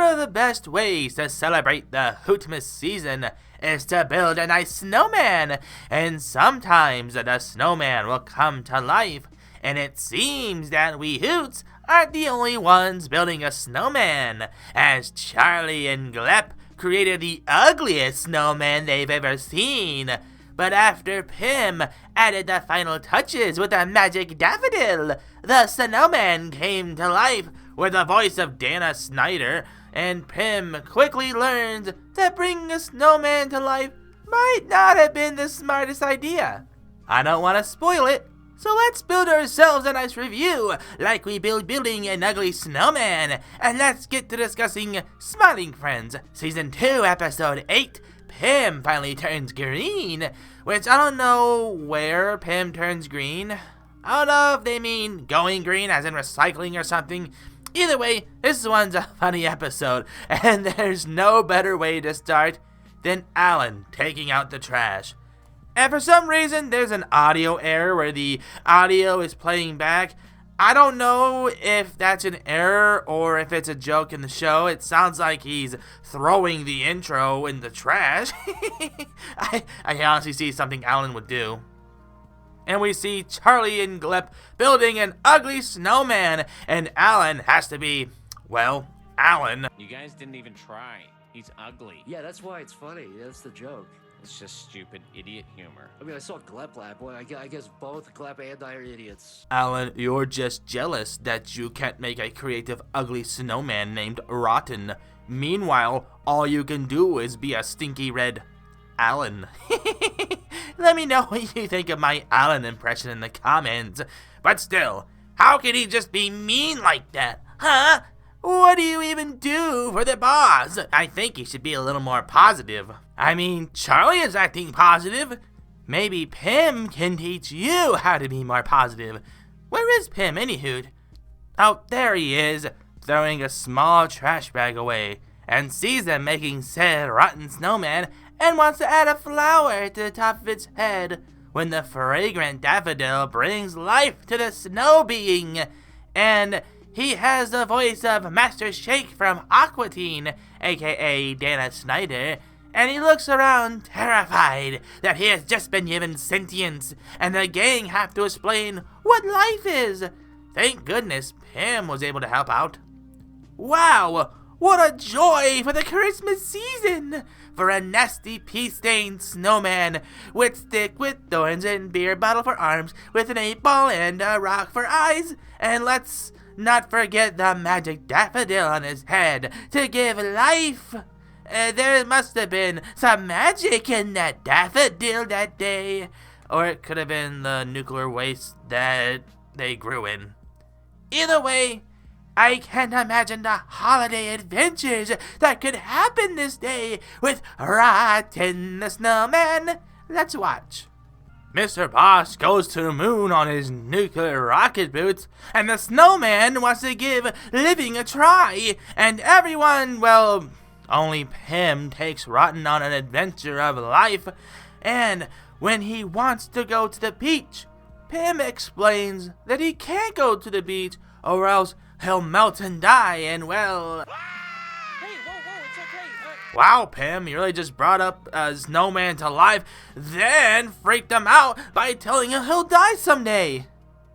of the best ways to celebrate the Hootmas season is to build a nice snowman, and sometimes the snowman will come to life, and it seems that we Hoots aren't the only ones building a snowman, as Charlie and Glep created the ugliest snowman they've ever seen. But after Pim added the final touches with a magic daffodil, the snowman came to life with the voice of Dana Snyder, and Pim quickly learned that bringing a snowman to life might not have been the smartest idea. I don't want to spoil it, so let's build ourselves a nice review like we building an ugly snowman, and let's get to discussing Smiling Friends Season 2 Episode 8, Pim Finally Turns Green, which I don't know where Pim turns green. I don't know if they mean going green as in recycling or something. Either way, this one's a funny episode, and there's no better way to start than Alan taking out the trash. And for some reason, there's an audio error where the audio is playing back. I don't know if that's an error or if it's a joke in the show. It sounds like he's throwing the intro in the trash. I honestly see something Alan would do. And we see Charlie and Glep building an ugly snowman, and Alan has to be, well, Alan. You guys didn't even try. He's ugly. Yeah, that's why it's funny. That's the joke. It's just stupid idiot humor. I mean, I saw Glep laugh. Boy, I guess both Glep and I are idiots. Alan, you're just jealous that you can't make a creative ugly snowman named Rotten. Meanwhile, all you can do is be a stinky red Alan. Let me know what you think of my Alan impression in the comments. But still, how can he just be mean like that? Huh? What do you even do for the boss? I think he should be a little more positive. I mean, Charlie is acting positive. Maybe Pim can teach you how to be more positive. Where is Pim, anywho? Oh, there he is, throwing a small trash bag away, and sees them making said rotten snowman, and wants to add a flower to the top of its head, when the fragrant daffodil brings life to the snow being, and he has the voice of Master Shake from Aqua Teen, aka Dana Snyder, and he looks around terrified that he has just been given sentience, and the gang have to explain what life is. Thank goodness Pim was able to help out. Wow, what a joy for the Christmas season! For a nasty pea-stained snowman with stick with thorns and beer bottle for arms, with an 8-ball and a rock for eyes, and let's not forget the magic daffodil on his head to give life. There must have been some magic in that daffodil that day. Or it could have been the nuclear waste that they grew in. Either way, I can't imagine the holiday adventures that could happen this day with Rotten the Snowman. Let's watch. Mr. Boss goes to the moon on his nuclear rocket boots, and the snowman wants to give living a try, and everyone, well, only Pim takes Rotten on an adventure of life, and when he wants to go to the beach, Pim explains that he can't go to the beach or else he'll melt and die, and well... Hey, whoa, it's okay. Wow, Pim, you really just brought up a snowman to life, then freaked him out by telling him he'll die someday.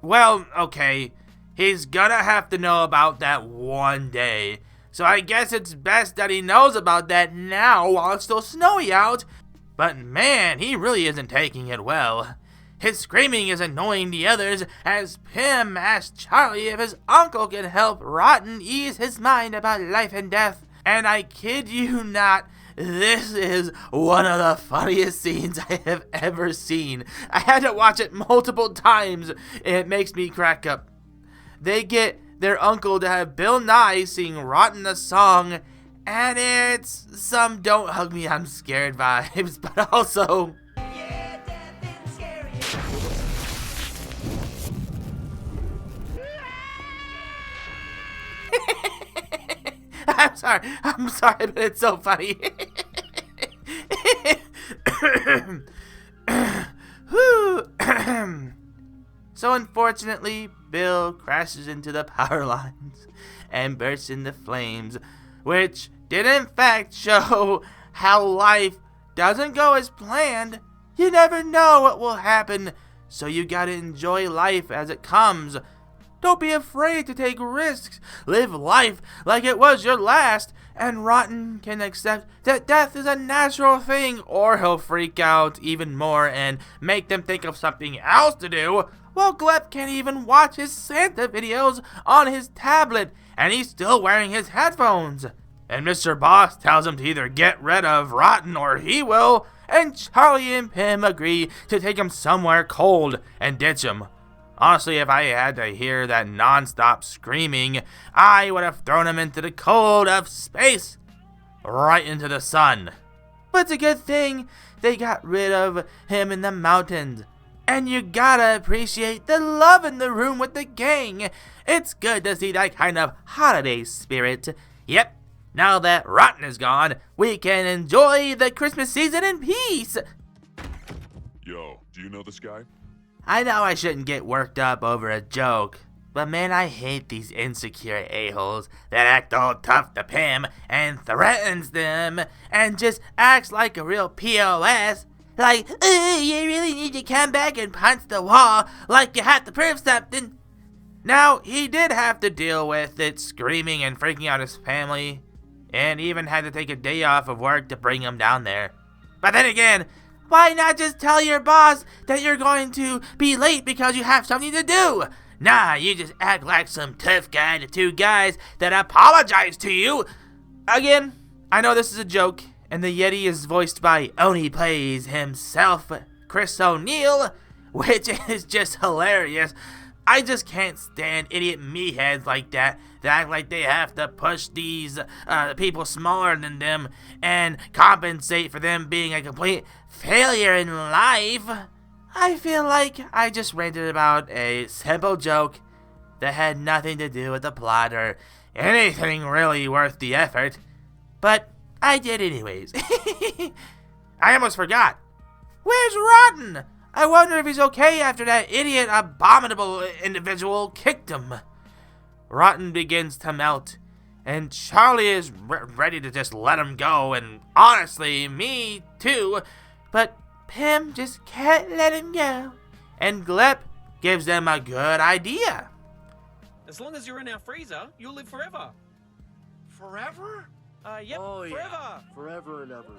Well, okay, he's gonna have to know about that one day. So I guess it's best that he knows about that now while it's still snowy out. But man, he really isn't taking it well. His screaming is annoying the others as Pim asks Charlie if his uncle can help Rotten ease his mind about life and death. And I kid you not, this is one of the funniest scenes I have ever seen. I had to watch it multiple times. It makes me crack up. They get their uncle to have Bill Nye sing Rotten the song, and it's some Don't Hug Me, I'm Scared vibes, but also... Yeah, death is scary. I'm sorry, but it's so funny. So unfortunately, Bill crashes into the power lines and bursts into flames. which did in fact show how life doesn't go as planned. You never know what will happen, so you gotta enjoy life as it comes. Don't be afraid to take risks. Live life like it was your last. And Rotten can accept that death is a natural thing, or he'll freak out even more and make them think of something else to do. Well, Glep can't even watch his Santa videos on his tablet, and he's still wearing his headphones. And Mr. Boss tells him to either get rid of Rotten or he will, and Charlie and Pim agree to take him somewhere cold and ditch him. Honestly, if I had to hear that non-stop screaming, I would have thrown him into the cold of space, right into the sun. But it's a good thing they got rid of him in the mountains. And you gotta appreciate the love in the room with the gang. It's good to see that kind of holiday spirit. Yep, now that Rotten is gone, we can enjoy the Christmas season in peace. Yo, do you know this guy? I know I shouldn't get worked up over a joke, but man, I hate these insecure a-holes that act all tough to Pim and threatens them and just acts like a real POS. Like, you really need to come back and punch the wall like you have to prove something. Now, he did have to deal with it screaming and freaking out his family, and even had to take a day off of work to bring him down there. But then again, why not just tell your boss that you're going to be late because you have something to do? Nah, you just act like some tough guy to two guys that apologize to you. Again, I know this is a joke, and the Yeti is voiced by Oni Plays himself, Chris O'Neill, which is just hilarious. I just can't stand idiot meatheads like that act like they have to push these people smaller than them and compensate for them being a complete failure in life. I feel like I just ranted about a simple joke that had nothing to do with the plot or anything really worth the effort, but I did anyways. I almost forgot. Where's Rotten? I wonder if he's okay after that idiot, abominable individual kicked him. Rotten begins to melt, and Charlie is ready to just let him go, and honestly, me too, but Pim just can't let him go, and Glep gives them a good idea. As long as you're in our freezer, you'll live forever. Forever? Yep, Oh, forever. yeah. Forever and ever.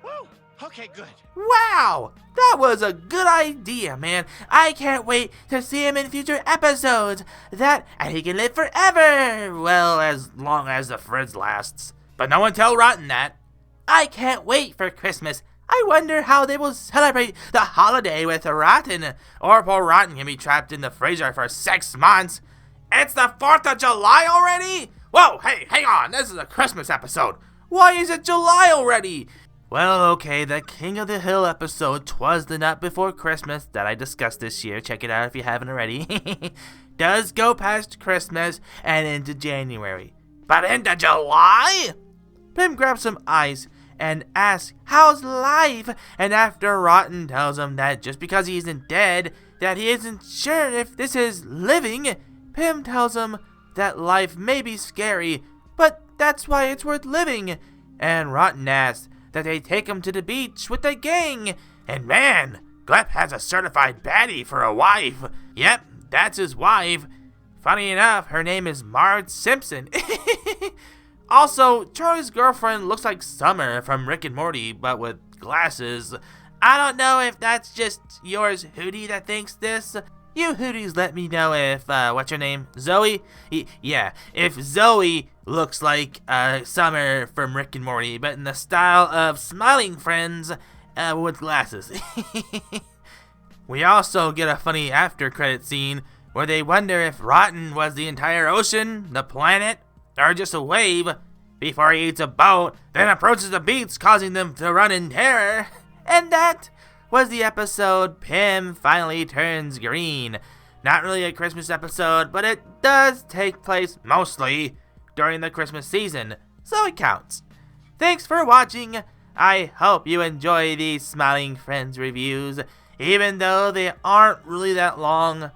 Woo! Okay, good. Wow, that was a good idea, man. I can't wait to see him in future episodes. That, and he can live forever. Well, as long as the fridge lasts. But no one tell Rotten that. I can't wait for Christmas. I wonder how they will celebrate the holiday with Rotten. Or poor Rotten can be trapped in the freezer for 6 months. It's the 4th of July already? Whoa, hey, hang on. This is a Christmas episode. Why is it July already? Well, okay, the King of the Hill episode, 'Twas the Night Before Christmas, that I discussed this year, check it out if you haven't already, does go past Christmas and into January. But into July? Pim grabs some ice and asks, how's life? And after Rotten tells him that just because he isn't dead, that he isn't sure if this is living, Pim tells him that life may be scary, but that's why it's worth living. And Rotten asks that they take him to the beach with the gang. And man, Glep has a certified baddie for a wife. Yep, that's his wife. Funny enough, her name is Marge Simpson. Also, Charlie's girlfriend looks like Summer from Rick and Morty, but with glasses. I don't know if that's just yours, Hootie, that thinks this. You Hooties let me know if, what's your name? Zoe? Yeah, if Zoe looks like Summer from Rick and Morty, but in the style of smiling friends with glasses. We also get a funny after-credit scene where they wonder if Rotten was the entire ocean, the planet, or just a wave, before he eats a boat, then approaches the beach, causing them to run in terror. And that was the episode Pim Finally Turns Green. Not really a Christmas episode, but it does take place mostly during the Christmas season, so it counts. Thanks for watching. I hope you enjoy these Smiling Friends reviews, even though they aren't really that long.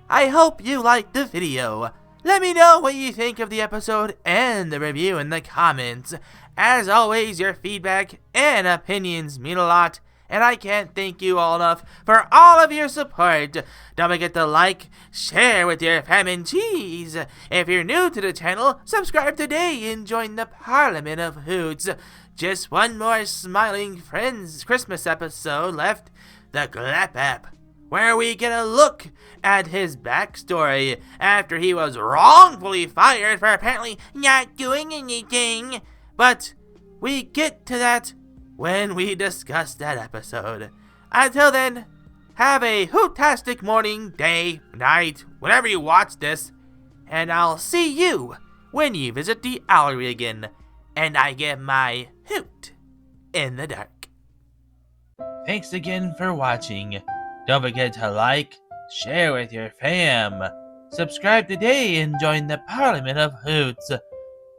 I hope you liked the video. Let me know what you think of the episode and the review in the comments. As always, your feedback and opinions mean a lot, and I can't thank you all enough for all of your support. Don't forget to like, share with your fam and cheese. If you're new to the channel, subscribe today and join the Parliament of Hoots. Just one more Smiling Friends Christmas episode left, the Glap app, where we get a look at his backstory after he was wrongfully fired for apparently not doing anything. But we get to that when we discuss that episode. Until then, have a hootastic morning, day, night, whenever you watch this, and I'll see you when you visit the Owlery again, and I get my hoot in the dark. Thanks again for watching. Don't forget to like, share with your fam, subscribe today and join the Parliament of Hoots.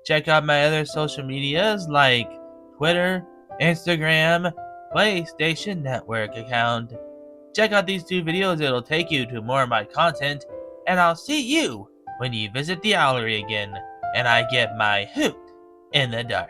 Check out my other social medias like Twitter, Instagram, PlayStation Network account. Check out these 2 videos, it'll take you to more of my content, and I'll see you when you visit the Owlery again, and I get my hoot in the dark.